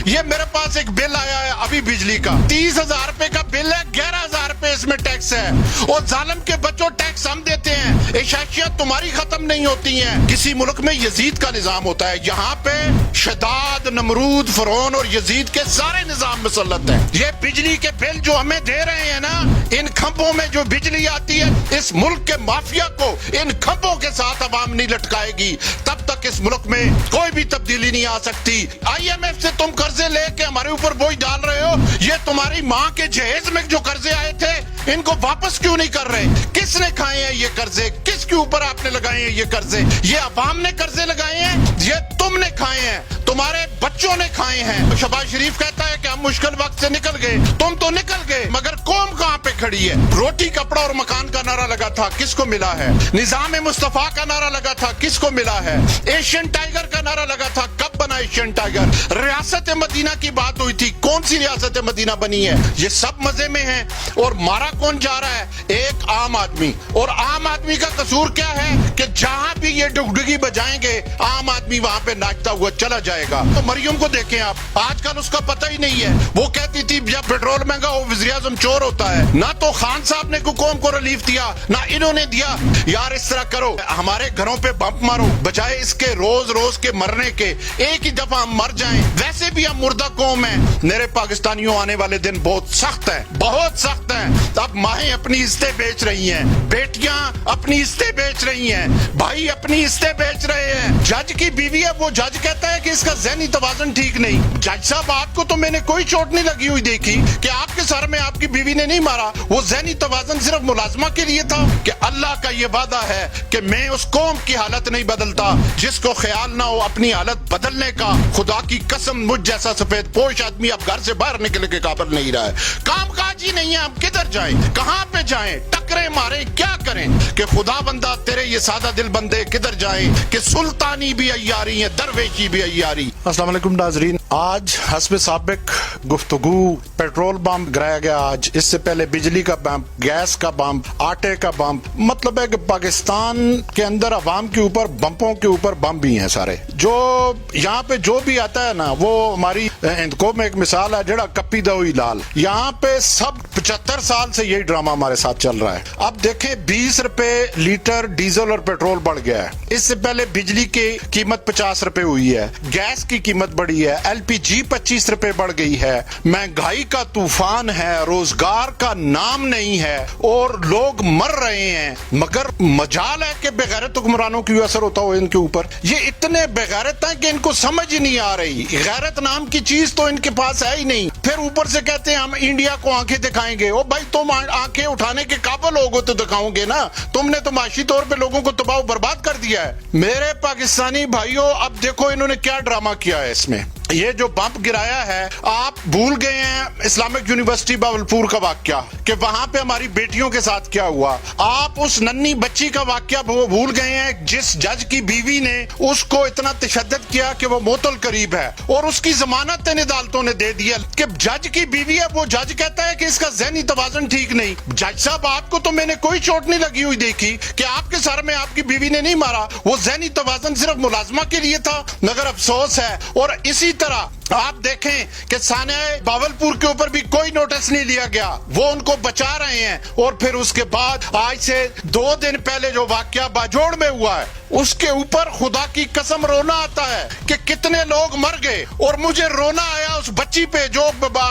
یہ میرے پاس ایک بل آیا ہے ابھی بجلی کا 30,000 روپے کا بل ہے, 11,000 روپے اس میں ٹیکس ہے. اور ظالم کے بچوں ٹیکس ہم دیتے ہیں, اشاشیت تمہاری ختم نہیں ہوتی ہیں. کسی ملک میں یزید کا نظام ہوتا ہے, یہاں پہ شداد, نمرود, فرعون اور یزید کے سارے نظام مسلط ہیں. یہ بجلی کے بل جو ہمیں دے رہے ہیں نا, ان کھمبوں میں جو بجلی آتی ہے, اس ملک کے مافیا کو ان کھمبوں کے ساتھ عوام نہیں لٹکائے گی تب تک اس ملک میں کوئی بھی تبدیلی نہیں آ سکتی. آئی ایم ایف سے تم قرضے لے کے ہمارے اوپر بوجھ ڈال رہے ہو, یہ تمہاری ماں کے جہیز میں جو قرضے آئے تھے ان کو واپس کیوں نہیں کر رہے؟ کس نے کھائے ہیں یہ قرضے؟ کس کے اوپر آپ نے لگائے ہیں یہ قرضے؟ یہ عوام نے قرضے لگائے ہیں, یہ تم نے کھائے ہیں, تمہارے بچوں نے کھائے ہیں. شہباز شریف کہتا ہے کہ ہم مشکل وقت سے نکل گئے, تم تو نکل گئے مگر قوم کہاں پہ کھڑی ہے؟ روٹی, کپڑا اور مکان کا نعرہ لگا تھا, کس کو ملا ہے؟ نظام مصطفیٰ کا نعرہ لگا تھا, کس کو ملا ہے؟ ایشین ٹائیگر کا نعرہ لگا تھا, کب بنا ایشین ٹائیگر؟ ریاست مدینہ کی بات ہوئی تھی, کون سی ریاست مدینہ بنی ہے؟ یہ سب مزے میں ہیں. اور مارا کون جا رہا ہے؟ ایک عام آدمی. اور عام آدمی کا قصور کیا ہے کہ جہاں بھی یہ ڈگڈگی بجائیں گے عام آدمی وہاں پہ ناچتا ہوا چلا جائے گا. تو مریم کو دیکھیں آپ, آج کل اس کا پتہ ہی نہیں ہے. وہ کہتی تھی جب پیٹرول مہنگا ہو وزیر اعظم چور ہوتا ہے. نہ تو خان صاحب نے قوم کو ریلیف دیا, نہ انہوں نے دیا. یار اس طرح کرو, ہمارے گھروں پہ بمپ مارو, بجائے اس کے روز روز کے مرنے کے ایک ہی دفعہ ہم مر جائیں. ویسے بھی ہم مردہ قوم ہیں. میرے پاکستانیوں آنے والے دن بہت سخت ہیں, بہت سخت ہیں. اب مائیں اپنی عزتیں بیچ رہی ہیں, بیٹیاں اپنی عزتیں بیچ رہی ہیں, بھائی اپنی عزتیں بیچ رہے ہیں. جج کی بیوی ہے, وہ جج کہتا ہے کہ اس کا ذہنی توازن ٹھیک نہیں. جج صاحب آپ کو تو میں نے کوئی چوٹ نہیں لگی ہوئی دیکھی کہ آپ کے سر میں آپ کی بیوی نے نہیں مارا. وہ ذہنی توازن صرف ملازمہ کے لیے تھا کہ اللہ کا یہ وعدہ ہے کہ میں اس قوم کی حالت نہیں بدلتا جس کو خیال نہ ہو اپنی حالت بدلنے کا. خدا کی قسم مجھ جیسا سفید پوش آدمی اب گھر سے باہر نکلنے کے قابل نہیں رہا ہے. کام کاج ہی نہیں ہے, ہم کدھر جائیں, کہاں پہ جائیں, ٹکرے مارے, کیا کریں؟ کہ خدا بندہ تیرے یہ سادہ دل بندے کدھر جائیں کہ سلطانی بھی عیاری ہے, درویشی بھی عیاری. السلام علیکم ناظرین. آج حسب سابق گفتگو پیٹرول بمپ گرایا گیا. آج اس سے پہلے بجلی کا بمپ, گیس کا بمپ, آٹے کا بمپ. مطلب ہے کہ پاکستان کے اندر عوام کے اوپر بمپوں کے اوپر بمپ بھی ہیں سارے. جو یہاں پہ جو بھی آتا ہے نا, وہ ہماری ہندکو میں ایک مثال ہے, جڑا کپی دا ہوئی لال. یہاں پہ سب 75 سال سے یہی ڈرامہ ہمارے ساتھ چل رہا ہے. اب دیکھیں 20 روپے لیٹر ڈیزل اور پیٹرول بڑھ گیا ہے. اس سے پہلے بجلی کی قیمت 50 روپے ہوئی ہے, گیس کی قیمت بڑھی ہے, ایل پی جی 25 روپے بڑھ گئی ہے. مہنگائی کا طوفان ہے, روزگار کا نام نہیں ہے اور لوگ مر رہے ہیں. مگر مجال ہے کہ بغیرت حکمرانوں کی اثر ہوتا ہو ان کے اوپر. یہ اتنے بغیرت ہیں کہ ان کو سمجھ ہی نہیں آ رہی. غیرت نام کی چیز تو ان کے پاس ہے ہی نہیں. پھر اوپر سے کہتے ہیں ہم انڈیا کو آنکھیں دکھائیں گے. او بھائی تم آنکھیں اٹھانے کے قابل ہوگے تو دکھاؤ گے نا. تم نے تو معاشی طور پہ لوگوں کو تباہ و برباد کر دیا ہے. میرے پاکستانی بھائیوں, اب دیکھو انہوں نے کیا ڈرامہ کیا ہے. اس میں یہ جو بمپ گرایا ہے, آپ بھول گئے ہیں اسلامک یونیورسٹی باولپور کا واقعہ کہ وہاں پہ ہماری بیٹیوں کے ساتھ کیا ہوا. آپ اس ننھی بچی کا واقعہ بھول گئے ہیں جس جج کی بیوی نے اس کو اتنا تشدد کیا کہ وہ موت القریب ہے اور اس کی ضمانت ان عدالتوں نے دے دیا. کہ جج کی بیوی ہے, وہ جج کہتا ہے کہ اس کا ذہنی توازن ٹھیک نہیں. جج صاحب آپ کو تو میں نے کوئی چوٹ نہیں لگی ہوئی دیکھی کہ آپ کے سر میں آپ کی بیوی نے نہیں مارا. وہ ذہنی توازن صرف ملازمہ کے لیے تھا. مگر افسوس ہے. اور اسی طرح آپ دیکھیں کہ سانحہ باولپور کے اوپر بھی کوئی نوٹس نہیں لیا گیا, وہ ان کو بچا رہے ہیں. اور پھر اس کے بعد آج سے 2 دن پہلے جو واقعہ باجوڑ میں ہوا ہے, اس کے اوپر خدا کی قسم رونا آتا ہے کہ کتنے لوگ مر گئے. اور مجھے رونا آیا اس بچی پہ جو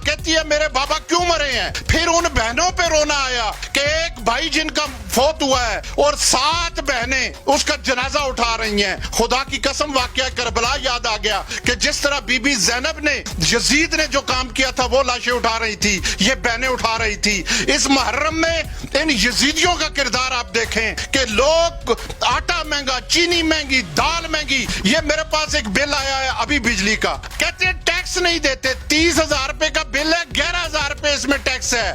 کہتی ہے میرے بابا کیوں مرے ہیں. پھر ان بہنوں پہ رونا آیا کہ ایک بھائی جن کا فوت ہوا ہے اور 7 بہنیں اس کا جنازہ اٹھا رہی ہیں. خدا کی قسم واقعہ کربلا یاد آ گیا کہ جس طرح بی بی زینب نے, یزید نے جو کام کیا تھا وہ لاشیں اٹھا رہی تھی, یہ بہنیں اٹھا رہی تھی. اس محرم میں ان یزیدیوں کا کردار آپ دیکھیں کہ لوگ آٹا مہنگا, چینی مہنگی, دال مہنگی. یہ میرے پاس ایک بل آیا ہے ابھی بجلی کا, کہتے ہیں ٹیکس نہیں دیتے. 30,000 روپے کا بل ہے, 11,000 روپے اس میں ٹیکس ہے.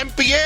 MPA,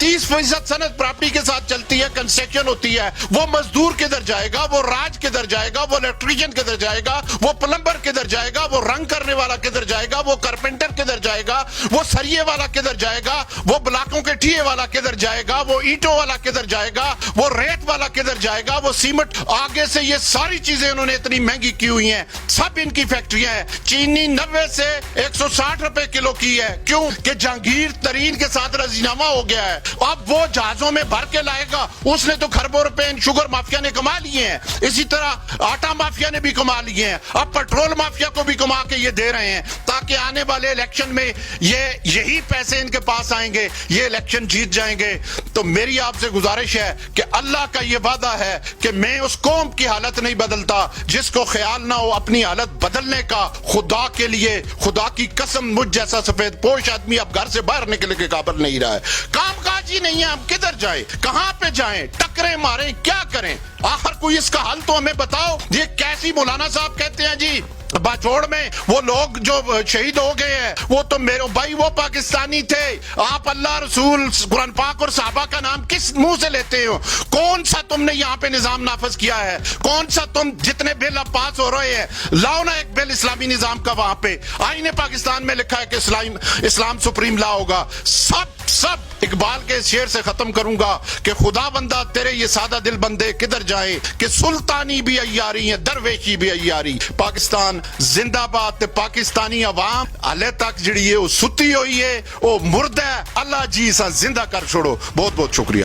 30% 1% صنعت پراپرٹی کے ساتھ چلتی ہے, کنسٹرکشن ہوتی ہے, وہ مزدور کدھر جائے گا, وہ راج کدھر جائے گا, وہ الیکٹریشین کدھر جائے گا, وہ پلمبر کدھر جائے گا, وہ رنگ کرنے والا کدھر جائے گا, وہ کارپینٹر کدھر جائے گا, وہ سریے والا کدھر جائے گا, وہ بلاکوں کے ٹھیے والا کدھر جائے گا, وہ اینٹوں والا کدھر جائے گا, وہ ریت والا کدھر جائے گا, وہ سیمنٹ, آگے سے یہ ساری چیزیں انہوں نے اتنی مہنگی کی ہوئی ہیں, سب ان کی فیکٹریاں ہیں. چینی 90 سے 160 روپے کلو کی ہے, کیوں کہ جہانگیر ترین کے ساتھ رضینامہ ہو گیا ہے. اب وہ جہازوں میں بھر کے لائے گا, اس نے تو خربوں روپے شوگر مافیا نے کما لیے ہیں, اسی طرح آٹا مافیا نے بھی کما لیے ہیں, اب پیٹرول مافیا کو بھی کما کے یہ دے رہے ہیں تاکہ آنے والے الیکشن میں یہی پیسے ان کے پاس آئیں گے, یہ الیکشن جیت جائیں گے. تو میری آپ سے گزارش ہے کہ اللہ کا یہ وعدہ ہے کہ میں اس قوم کی حالت نہیں بدلتا جس کو خیال نہ ہو اپنی حالت بدلنے کا. خدا کے لیے, خدا کی قسم, مجھ جیسا سفید پوش آدمی اب گھر سے باہر نکلنے کے قابل نہیں رہا ہے. کام کاج ہی نہیں ہے, ہم کدھر جائیں, کہاں پہ جائیں, ٹکریں ماریں, کیا کریں؟ آخر کوئی اس کا حل تو ہمیں بتاؤ. یہ کیسی مولانا صاحب کہتے ہیں جی باجوڑ میں وہ لوگ جو شہید ہو گئے ہیں وہ تو میرے بھائی وہ پاکستانی تھے. آپ اللہ, رسول, قرآن پاک اور صحابہ کا نام کس منہ سے لیتے ہو؟ کون سا تم نے یہاں پہ نظام نافذ کیا ہے؟ کون سا تم جتنے بل اب پاس ہو رہے ہیں, لاؤ نا ایک بل اسلامی نظام کا. وہاں پہ آئین پاکستان میں لکھا ہے کہ اسلام سپریم لا ہوگا. سب اقبال کے شعر سے ختم کروں گا کہ خدا بندہ تیرے یہ سادہ دل بندے کدھر جائیں کہ سلطانی بھی عیاری ہیں, درویشی بھی عیاری. پاکستان زندہ باد. تے پاکستانی عوام ہلے تک جڑی ہے وہ ستی ہوئی ہے, وہ مردہ ہے. اللہ جی سا زندہ کر چھوڑو. بہت بہت شکریہ.